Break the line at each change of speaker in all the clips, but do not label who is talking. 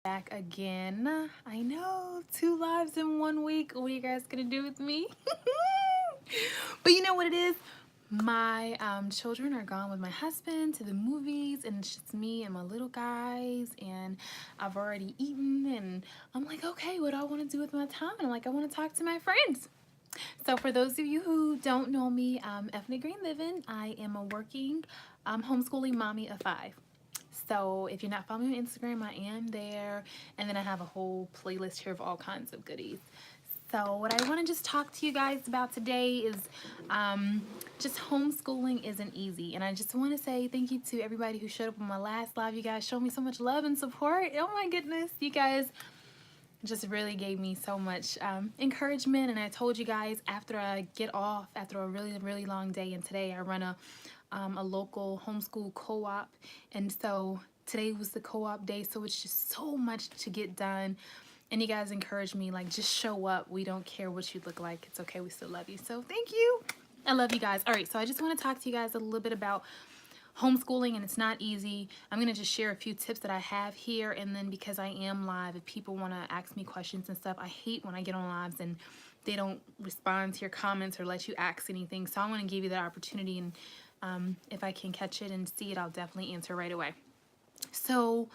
Back again. I know, 2 lives in 1 week. What are you guys gonna do with me? But you know what it is? My children are gone with my husband to the movies, and it's just me and my little guys, and I've already eaten, and I'm like, okay, what do I want to do with my time? And I'm like, I want to talk to my friends. So for those of you who don't know me, I'm Ethnic Green Living. I am a working homeschooling mommy of 5. So if you're not following me on Instagram, I am there. And then I have a whole playlist here of all kinds of goodies. So what I want to just talk to you guys about today is just homeschooling isn't easy. And I just want to say thank you to everybody who showed up on my last live. You guys showed me so much love and support. Oh my goodness, you guys just really gave me so much encouragement. And I told you guys after I get off, after a really long day, and today I run a local homeschool co-op, and so today was the co-op day, so it's just so much to get done. And you guys encouraged me, like, just show up. We don't care what you look like. It's okay. We still love you. So thank you. I love you guys. All right, so I just want to talk to you guys a little bit about homeschooling, and it's not easy. I'm going to just share a few tips that I have here, and then because I am live, if people want to ask me questions and stuff, I hate when I get on lives and they don't respond to your comments or let you ask anything. So I want to give you that opportunity, and if I can catch it and see it, I'll definitely answer right away. So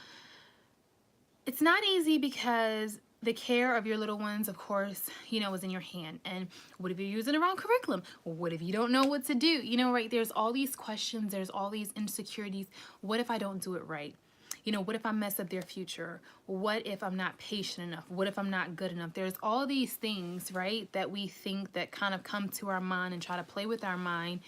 it's not easy because the care of your little ones, of course, is in your hand. And what if you're using the wrong curriculum? What if you don't know what to do? Right? There's all these questions. There's all these insecurities. What if I don't do it right? What if I mess up their future? What if I'm not patient enough? What if I'm not good enough? There's all these things, right, that we think that kind of come to our mind and try to play with our mind.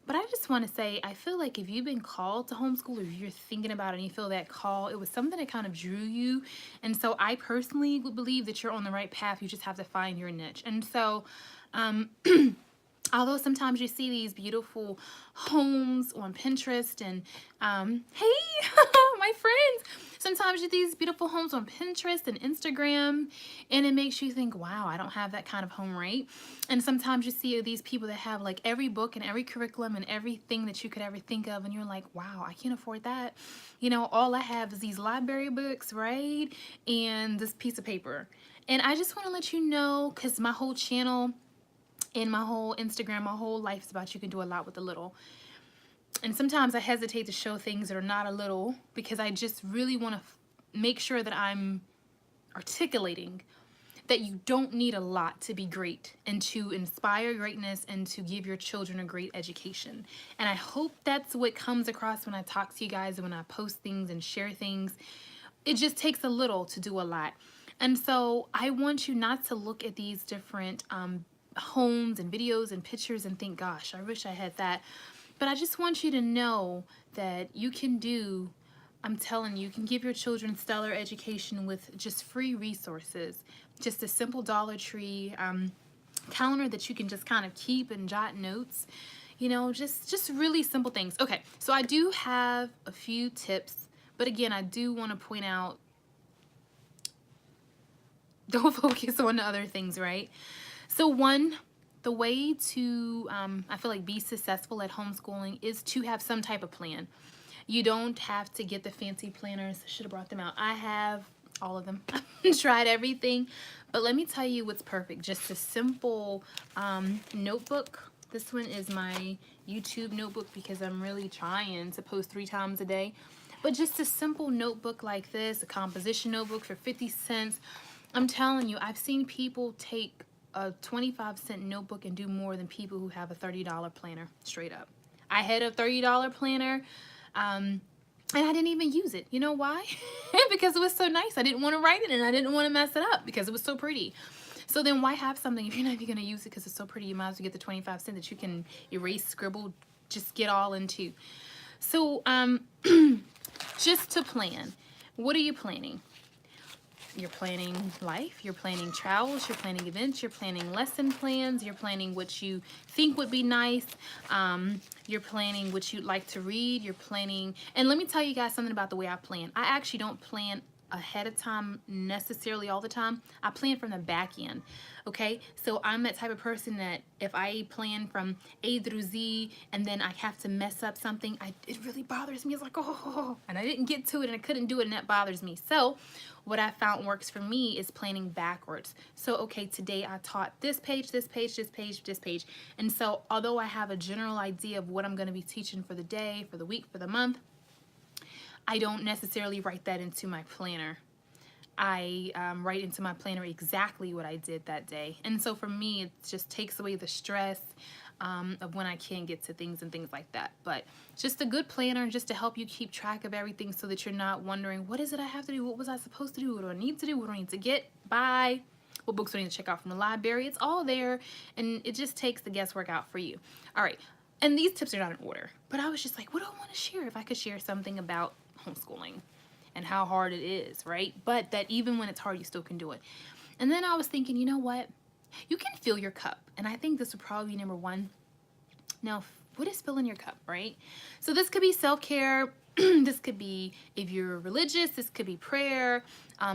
But I just want to say, I feel like if you've been called to homeschool, or if you're thinking about it and you feel that call, it was something that kind of drew you. And so I personally would believe that you're on the right path. You just have to find your niche. And so, although sometimes you see these beautiful homes on Pinterest and, hey, my friends, sometimes you see these beautiful homes on Pinterest and Instagram, and it makes you think, wow, I don't have that kind of home, right? And sometimes you see these people that have like every book and every curriculum and everything that you could ever think of, and you're like, wow, I can't afford that. All I have is these library books, right? And this piece of paper. And I just want to let you know, because my whole channel and my whole Instagram, my whole life is about you can do a lot with a little. And sometimes I hesitate to show things that are not a little, because I just really want to make sure that I'm articulating that you don't need a lot to be great and to inspire greatness and to give your children a great education. And I hope that's what comes across when I talk to you guys and when I post things and share things. It just takes a little to do a lot. And so I want you not to look at these different homes and videos and pictures and think, gosh, I wish I had that. But I just want you to know that you can do, I'm telling you, you can give your children stellar education with just free resources. Just a simple Dollar Tree calendar that you can just kind of keep and jot notes. Just really simple things. Okay, so I do have a few tips, but again, I do want to point out, don't focus on the other things, right? So one, the way to, I feel like, be successful at homeschooling is to have some type of plan. You don't have to get the fancy planners. Should have brought them out. I have all of them. Tried everything. But let me tell you what's perfect. Just a simple notebook. This one is my YouTube notebook because I'm really trying to post 3 times a day. But just a simple notebook like this, a composition notebook for 50 cents. I'm telling you, I've seen people take a 25-cent notebook and do more than people who have a $30 planner, straight up. I had a $30 planner, and I didn't even use it. You know why? Because it was so nice. I didn't want to write it, and I didn't want to mess it up because it was so pretty. So then why have something if you're not even going to use it because it's so pretty? You might as well get the 25 cents that you can erase, scribble, just get all into. So just to plan. What are you planning? You're planning life, you're planning travels, you're planning events, you're planning lesson plans, you're planning what you think would be nice, you're planning what you'd like to read, you're planning, and let me tell you guys something about the way I plan. I actually don't plan ahead of time necessarily all the time. I plan from the back end. Okay, so I'm that type of person that if I plan from A through Z and then I have to mess up something, it really bothers me. It's like, oh, and I didn't get to it and I couldn't do it, and that bothers me. So what I found works for me is planning backwards. So okay, today I taught this page, this page, this page, this page. And so although I have a general idea of what I'm going to be teaching for the day, for the week, for the month, I don't necessarily write that into my planner. I write into my planner exactly what I did that day. And so for me, it just takes away the stress of when I can't get to things and things like that. But just a good planner just to help you keep track of everything so that you're not wondering, what is it I have to do? What was I supposed to do? What do I need to do? What do I need to get? Buy? What books do I need to check out from the library? It's all there, and it just takes the guesswork out for you. All right. And these tips are not in order, but I was just like, what do I want to share? If I could share something about homeschooling and how hard it is, right? But that even when it's hard, you still can do it. And then I was thinking, you know what? You can fill your cup. And I think this would probably be number one. Now, what is filling your cup, right? So this could be self-care. This could be, if you're religious, this could be prayer.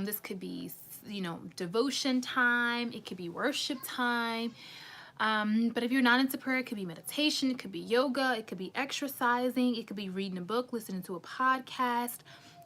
This could be, devotion time. It could be worship time. But if you're not into prayer, it could be meditation, it could be yoga, it could be exercising, it could be reading a book, listening to a podcast.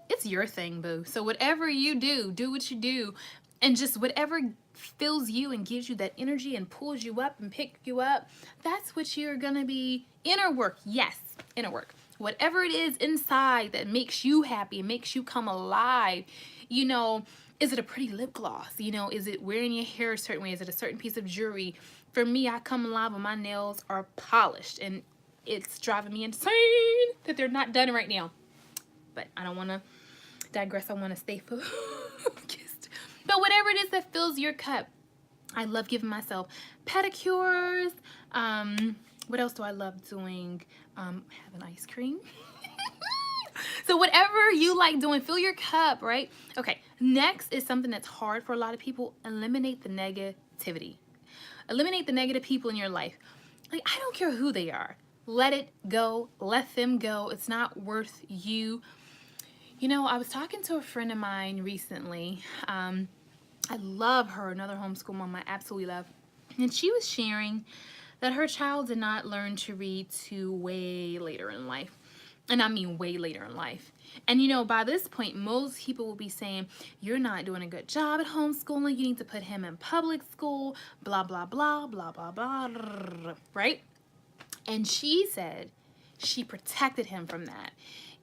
It's your thing, boo. So whatever you do what you do, and just whatever fills you and gives you that energy and pulls you up and picks you up, that's what you're gonna be. Inner work, yes, inner work. Whatever it is inside that makes you happy and makes you come alive, is it a pretty lip gloss? Is it wearing your hair a certain way? Is it a certain piece of jewelry? For me, I come alive when my nails are polished, and it's driving me insane that they're not done right now. But I don't want to digress. I want to stay focused. But whatever it is that fills your cup, I love giving myself pedicures. What else do I love doing? Having ice cream. So whatever you like doing, fill your cup, right? Okay, next is something that's hard for a lot of people. Eliminate the negativity. Eliminate the negative people in your life. Like, I don't care who they are. Let it go. Let them go. It's not worth you. I was talking to a friend of mine recently. I love her, another homeschool mom I absolutely love. And she was sharing that her child did not learn to read till way later in life. And I mean way later in life. And by this point, most people will be saying, you're not doing a good job at homeschooling. You need to put him in public school, blah, blah, blah, blah, blah, blah, right? And she said she protected him from that.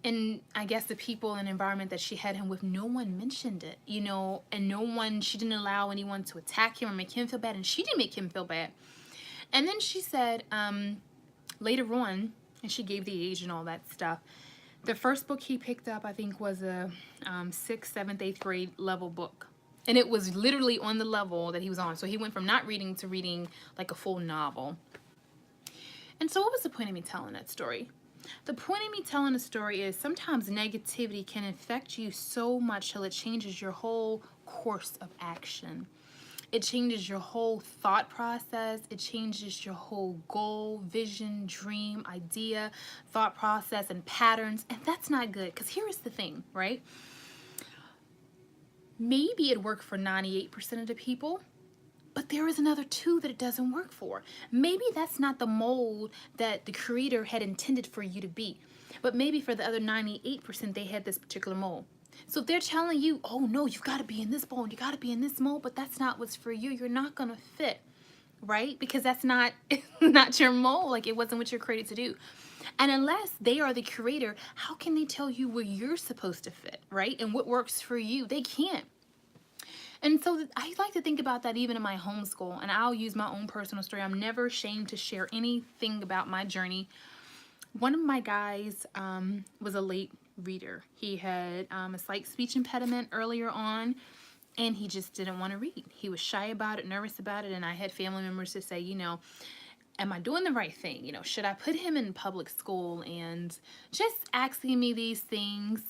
And I guess the people and environment that she had him with, no one mentioned it, and she didn't allow anyone to attack him or make him feel bad. And she didn't make him feel bad. And then she said, later on, and she gave the age and all that stuff, the first book he picked up, I think, was a 6th, 7th, 8th grade level book. And it was literally on the level that he was on. So he went from not reading to reading like a full novel. And so what was the point of me telling that story? The point of me telling the story is sometimes negativity can affect you so much till it changes your whole course of action. It changes your whole thought process. It changes your whole goal, vision, dream, idea, thought process, and patterns. And that's not good, because here is the thing, right? Maybe it worked for 98% of the people, but there is another 2 that it doesn't work for. Maybe that's not the mold that the creator had intended for you to be, but maybe for the other 98%, they had this particular mold. So if they're telling you, oh no, you've got to be in this mold, you got to be in this mold, but that's not what's for you, you're not going to fit, right? Because that's not your mold. Like, it wasn't what you're created to do. And unless they are the creator, how can they tell you where you're supposed to fit, right? And what works for you? They can't. And so I like to think about that even in my homeschool, and I'll use my own personal story. I'm never ashamed to share anything about my journey. One of my guys was a late reader. He had a slight speech impediment earlier on, and he just didn't want to read. He was shy about it, nervous about it, and I had family members to say, am I doing the right thing? Should I put him in public school? And just asking me these things.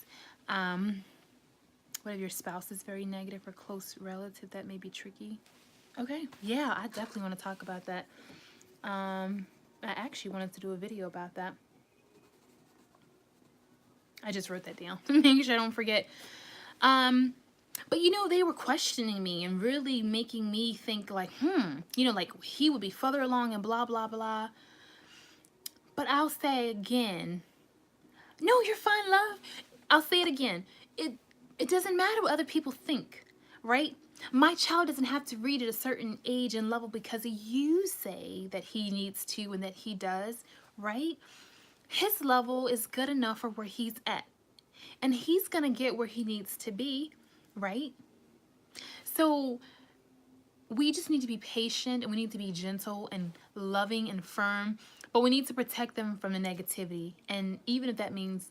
What if your spouse is very negative or close relative? That may be tricky. Okay, yeah, I definitely want to talk about that. I actually wanted to do a video about that. I just wrote that down. Make sure I don't forget. But, you know, they were questioning me and really making me think like, you know, like he would be further along and blah, blah, blah. But I'll say again, no, you're fine, love. I'll say it again. It doesn't matter what other people think, right? My child doesn't have to read at a certain age and level because you say that he needs to and that he does, right? His level is good enough for where he's at. And he's going to get where he needs to be, right? So we just need to be patient and we need to be gentle and loving and firm, but we need to protect them from the negativity. And even if that means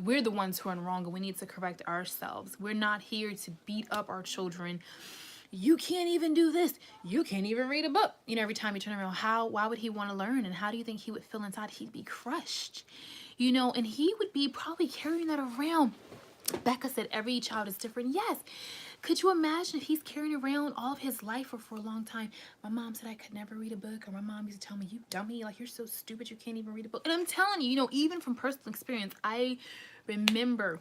we're the ones who are wrong and we need to correct ourselves. We're not here to beat up our children. You can't even do this. You can't even read a book. You know, every time you turn around, why would he want to learn? And how do you think he would feel inside? He'd be crushed, you know, and he would be probably carrying that around. Becca said every child is different. Yes. Could you imagine if he's carrying around all of his life or for a long time? My mom said I could never read a book, or my mom used to tell me, you dummy, like you're so stupid you can't even read a book. And I'm telling you, you know, even from personal experience, I remember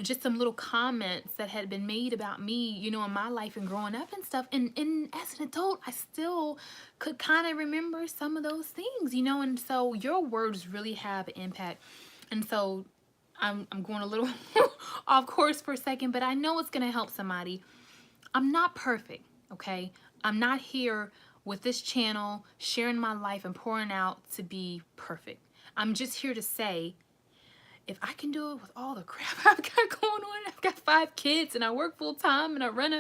just some little comments that had been made about me, you know, in my life and growing up and stuff. And as an adult, I still could kind of remember some of those things, you know, and so your words really have an impact. And so I'm going a little off course for a second, but I know it's going to help somebody. I'm not perfect, okay? I'm not here with this channel sharing my life and pouring out to be perfect. I'm just here to say, if I can do it with all the crap I've got going on, I've got 5 kids and I work full time and I run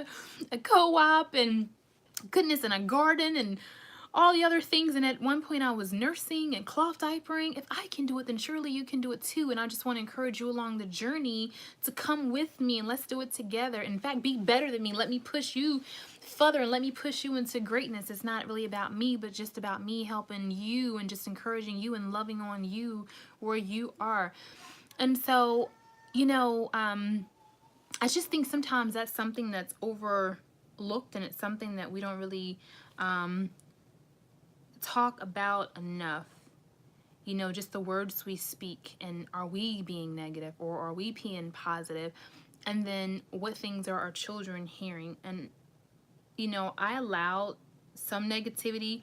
a co-op and goodness, and a garden and all the other things, and at one point I was nursing and cloth diapering. If I can do it, then surely you can do it too. And I just want to encourage you along the journey to come with me and let's do it together. In fact, be better than me. Let me push you further and let me push you into greatness. It's not really about me, but just about me helping you and just encouraging you and loving on you where you are. And so, you know, I just think sometimes that's something that's overlooked, and it's something that we don't really talk about enough. You know, just the words we speak, and are we being negative or are we being positive? And then what things are our children hearing? And, you know, I allowed some negativity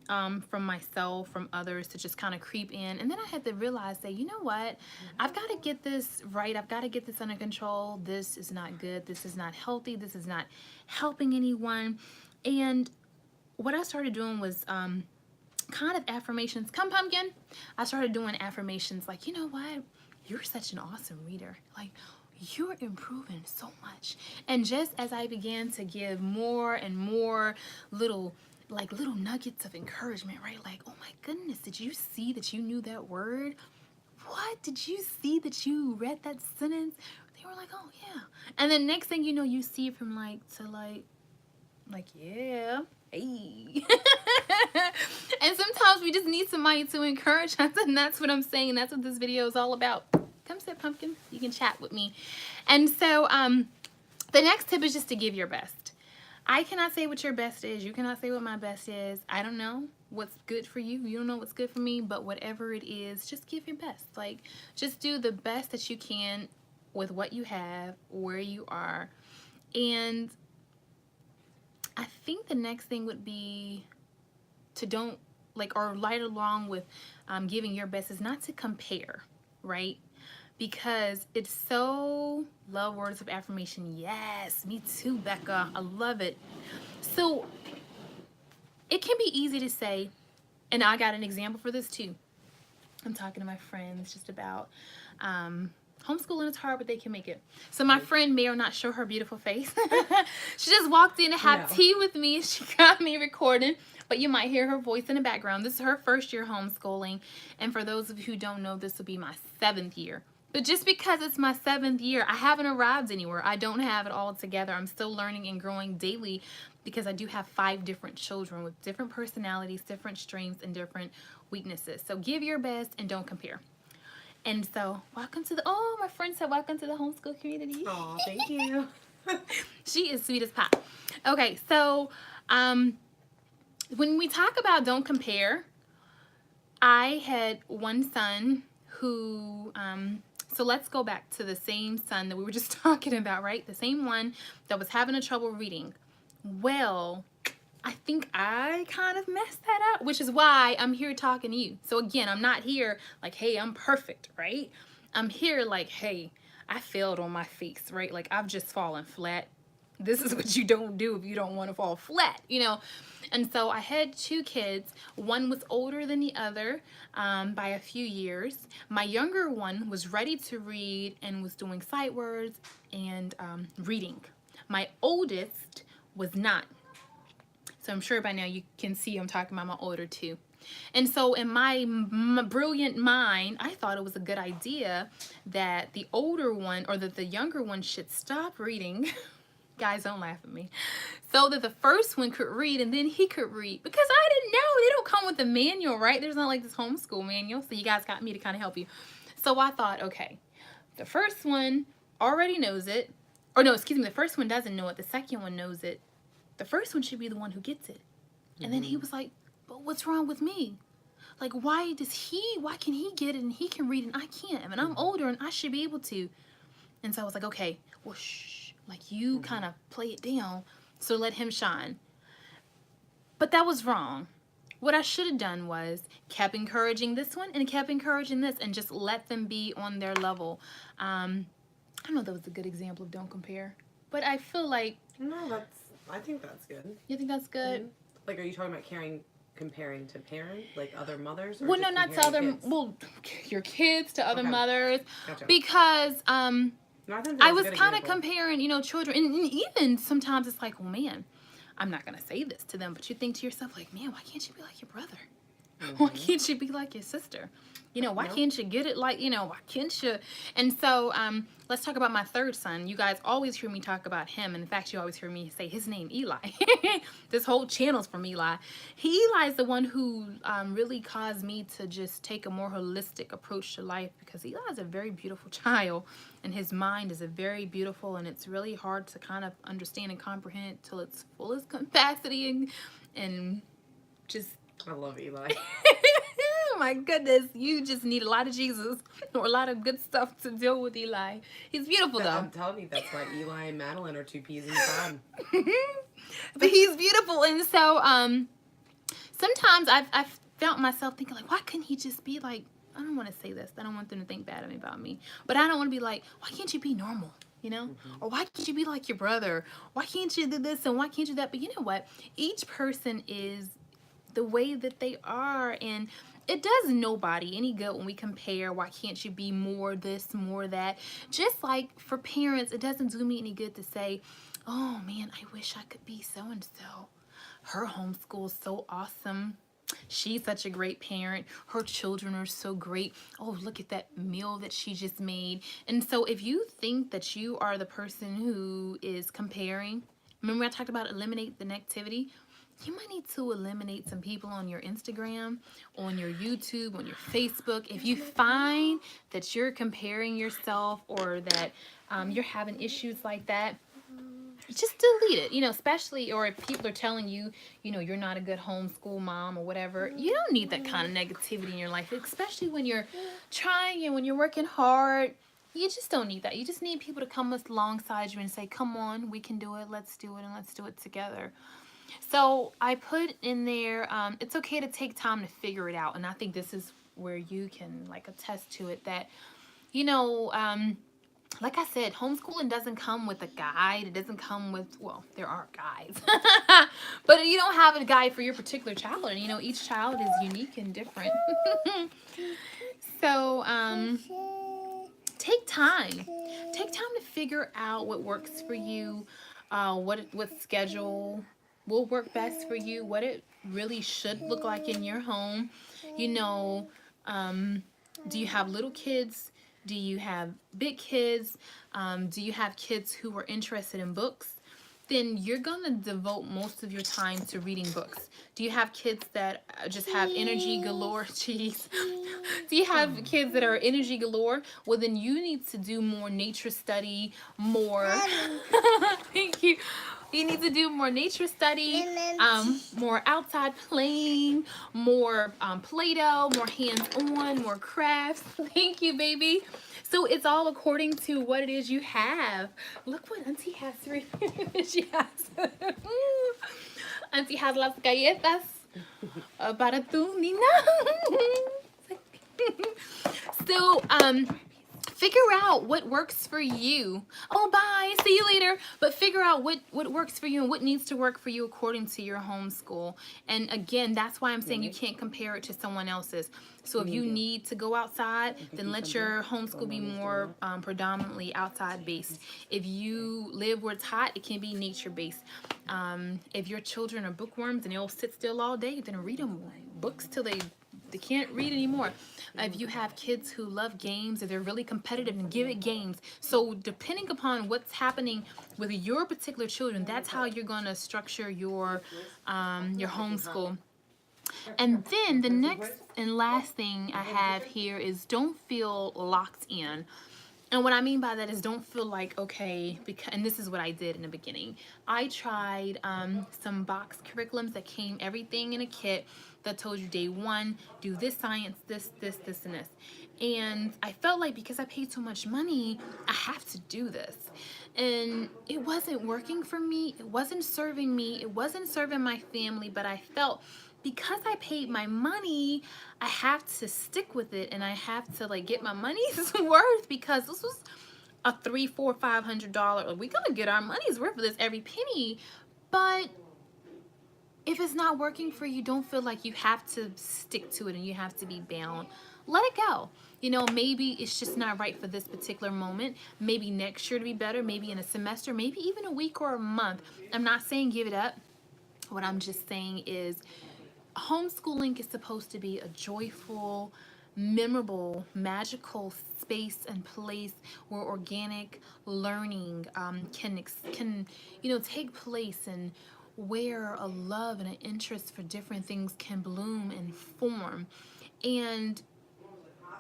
from myself, from others, to just kind of creep in. And then I had to realize that, you know what, I've got to get this right. I've got to get this under control. This is not good. This is not healthy. This is not helping anyone. And what I started doing was kind of affirmations. Come, pumpkin. I started doing affirmations like, you know what, you're such an awesome reader. Like, you're improving so much. And just as I began to give more and more little nuggets of encouragement, right? Like, oh my goodness, did you see that you knew that word? What? Did you see that you read that sentence? They were like, oh yeah. And then next thing you know, you see from like, yeah, hey. And sometimes we just need somebody to encourage us, and that's what I'm saying. That's what this video is all about. Come sit, pumpkin. You can chat with me. And so the next tip is just to give your best. I cannot say what your best is. You cannot say what my best is. I don't know what's good for you. You don't know what's good for me, but whatever it is, just give your best. Like, just do the best that you can with what you have, where you are. And I think the next thing would be to don't, like, or right along with giving your best, is not to compare, right? Because it's so, love words of affirmation. Yes, me too, Becca. I love it. So it can be easy to say, and I got an example for this too. I'm talking to my friends just about homeschooling is hard, but they can make it. So my friend may or not show her beautiful face. She just walked in to have tea with me. She got me recording, but you might hear her voice in the background. This is her first year homeschooling. And for those of you who don't know, this will be my 7th year. But just because it's my 7th year, I haven't arrived anywhere. I don't have it all together. I'm still learning and growing daily, because I do have 5 different children with different personalities, different strengths, and different weaknesses. So give your best and don't compare. And so, welcome to the, oh, my friend said welcome to the homeschool community.
Oh, thank you.
She is sweet as pie. Okay, so when we talk about don't compare, I had one son who So let's go back to the same son that we were just talking about, right? The same one that was having a trouble reading. Well, I think I kind of messed that up, which is why I'm here talking to you. So again, I'm not here like, hey, I'm perfect, right? I'm here like, hey, I failed on my face, right? Like I've just fallen flat. This is what you don't do if you don't want to fall flat, you know? And so I had two kids. One was older than the other by a few years. My younger one was ready to read and was doing sight words and reading. My oldest was not. So I'm sure by now you can see I'm talking about my older two. And so in my brilliant mind, I thought it was a good idea that the older one or that the younger one should stop reading. Guys, don't laugh at me. So that the first one could read and then he could read. Because I didn't know. They don't come with a manual, right? There's not like this homeschool manual. So you guys got me to kind of help you. So I thought, okay, the first one already knows it. Or no, excuse me, the first one doesn't know it. The second one knows it. The first one should be the one who gets it. And then he was like, but what's wrong with me? Like, why can he get it and he can read and I can't? I mean, I'm older and I should be able to. And so I was like, okay, well, shh. Like, you kind of play it down, so let him shine. But that was wrong. What I should have done was kept encouraging this one and kept encouraging this and just let them be on their level. I don't know if that was a good example of don't compare. But I feel like...
No, I think that's good.
You think that's good?
Mm-hmm. Like, are you talking about comparing to parents, like other mothers? Or
well, no, not to other...
Kids?
Well, your kids to other mothers.
Gotcha.
Because...
No,
I was kind of comparing, you know, children. And even sometimes it's like, well, man, I'm not going to say this to them. But you think to yourself, like, man, why can't you be like your brother? Why can't you be like your sister? You know, why can't you get it like, you know, why can't you? And so let's talk about my third son. You guys always hear me talk about him. And in fact, you always hear me say his name, Eli. This whole channel's from Eli. Eli's the one who really caused me to just take a more holistic approach to life, because Eli is a very beautiful child and his mind is a very beautiful, and it's really hard to kind of understand and comprehend till its fullest capacity and just...
I love Eli.
Oh my goodness, you just need a lot of Jesus or a lot of good stuff to deal with Eli. He's beautiful though.
I'm telling you, that's why Eli and Madeline are two peas in the pod.
But he's beautiful, and so sometimes I've felt myself thinking like, why couldn't he just be like, I don't want to say this, I don't want them to think bad of me about me, but I don't want to be like, why can't you be normal? You know, or why can't you be like your brother? Why can't you do this and why can't you do that? But you know what? Each person is the way that they are, and it does nobody any good when we compare. Why can't you be more this, more that? Just like for parents, it doesn't do me any good to say, oh man, I wish I could be so-and-so. Her homeschool is so awesome. She's such a great parent. Her children are so great. Oh, look at that meal that she just made. And so if you think that you are the person who is comparing, remember I talked about eliminate the negativity? You might need to eliminate some people on your Instagram, on your YouTube, on your Facebook. If you find that you're comparing yourself or that you're having issues like that, just delete it, you know, especially, or if people are telling you, you know, you're not a good homeschool mom or whatever. You don't need that kind of negativity in your life, especially when you're trying and when you're working hard. You just don't need that. You just need people to come alongside you and say, come on, we can do it. Let's do it, and let's do it together. So I put in there, it's okay to take time to figure it out. And I think this is where you can like attest to it that, you know, like I said, homeschooling doesn't come with a guide. It doesn't come with, well, there are guides, but you don't have a guide for your particular child. And, you know, each child is unique and different. So, take time. Take time to figure out what works for you, what schedule will work best for you, what it really should look like in your home. You know, do you have little kids? Do you have big kids? Do you have kids who are interested in books? Then you're going to devote most of your time to reading books. Do you have kids that just have energy galore? Jeez. Do you have kids that are energy galore? Well, then you need to do more nature study, more... Thank you. You need to do more nature study, more outside playing, more Play-Doh, more hands-on, more crafts. Thank you, baby. So it's all according to what it is you have. Look what Auntie has to read. She has. Auntie has las galletas para tu nina. So, figure out what works for you. Oh, bye. See you later. But figure out what works for you and what needs to work for you according to your homeschool. And again, that's why I'm saying you can't compare it to someone else's. So if you need to go outside, then let your homeschool be more predominantly outside based. If you live where it's hot, it can be nature based. If your children are bookworms and they'll sit still all day, then read them books till they can't read anymore. If you have kids who love games, if they're really competitive, and give it games. So depending upon what's happening with your particular children, that's how you're going to structure your homeschool. And then the next and last thing I have here is don't feel locked in. And what I mean by that is don't feel like, okay, because, and this is what I did in the beginning. I tried some box curriculums that came everything in a kit that told you day one, do this science, this, and this. And I felt like because I paid so much money, I have to do this. And it wasn't working for me. It wasn't serving me. It wasn't serving my family, but I felt because I paid my money, I have to stick with it and I have to like get my money's worth because this was a $300, $400, $500. We're gonna get our money's worth for this every penny. But if it's not working for you, don't feel like you have to stick to it and you have to be bound. Let it go. You know, maybe it's just not right for this particular moment. Maybe next year to be better, maybe in a semester, maybe even a week or a month. I'm not saying give it up. What I'm just saying is homeschooling is supposed to be a joyful, memorable, magical space and place where organic learning can take place, and where a love and an interest for different things can bloom and form. And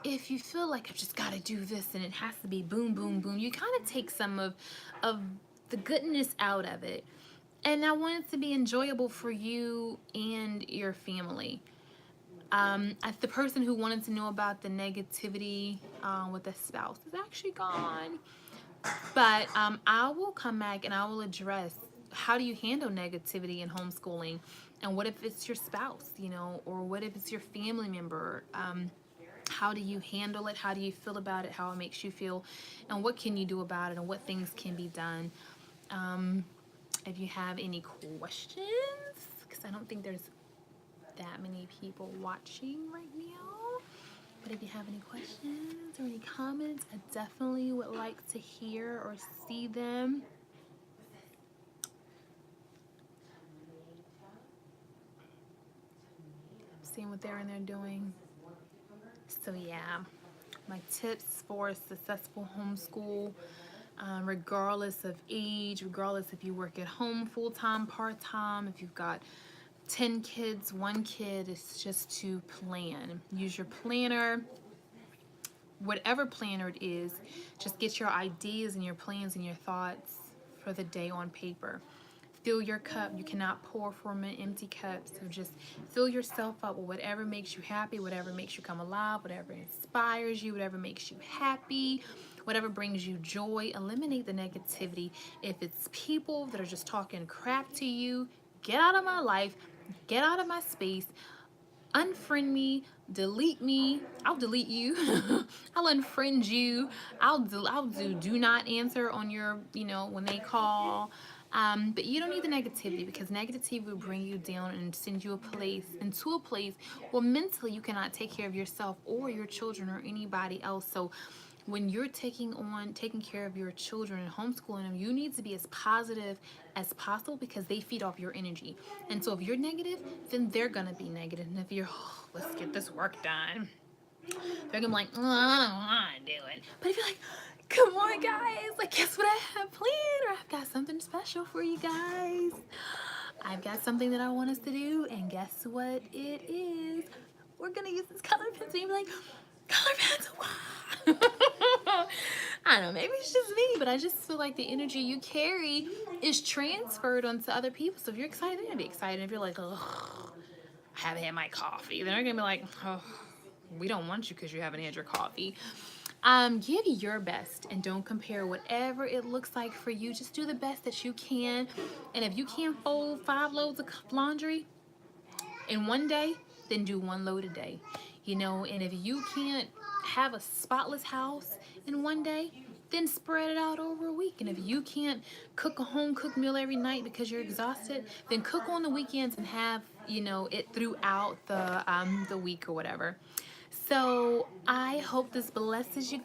if you feel like I've just got to do this and it has to be boom, boom, boom, you kind of take some of the goodness out of it. And I want it to be enjoyable for you and your family. The person who wanted to know about the negativity with a spouse is actually gone. But I will come back and I will address how do you handle negativity in homeschooling, and what if it's your spouse, or what if it's your family member. How do you handle it? How do you feel about it? How it makes you feel, and what can you do about it, and what things can be done. If you have any questions, because I don't think there's that many people watching right now, but if you have any questions or any comments, I definitely would like to hear or see them. Seeing what they're in there doing. So yeah, my tips for a successful homeschool, regardless of age, regardless if you work at home full-time, part-time, if you've got 10 kids, 1 kid, is just to plan. Use your planner, whatever planner it is. Just get your ideas and your plans and your thoughts for the day on paper. Fill your cup. You cannot pour from an empty cup. So just fill yourself up with whatever makes you happy, whatever makes you come alive, whatever inspires you, whatever makes you happy, whatever brings you joy. Eliminate the negativity. If it's people that are just talking crap to you, get out of my life, get out of my space, unfriend me, delete me. I'll delete you. I'll unfriend you. I'll do not answer on your, when they call. But you don't need the negativity, because negativity will bring you down and send you into a place where mentally you cannot take care of yourself or your children or anybody else. So when you're taking care of your children and homeschooling them, you need to be as positive as possible, because they feed off your energy. And so if you're negative, then they're going to be negative. And if you're, let's get this work done, they're going to be like, I don't want to do it. But if you're like, come on, guys, like, guess what I have planned? Or I've got something special for you guys. I've got something that I want us to do, and guess what it is? We're going to use this color pencil. And you're like, color pencil, wow. I don't know, maybe it's just me, but I just feel like the energy you carry is transferred onto other people. So if you're excited, they're going to be excited. If you're like, oh, I haven't had my coffee, then they're going to be like, oh, we don't want you because you haven't had your coffee. Give your best and don't compare whatever it looks like for you. Just do the best that you can. And if you can't fold 5 loads of laundry in one day, then do 1 load a day. You know, and if you can't have a spotless house in one day, then spread it out over a week. And if you can't cook a home cooked meal every night because you're exhausted, then cook on the weekends and have, you know, it throughout the week or whatever. So I hope this blesses you guys.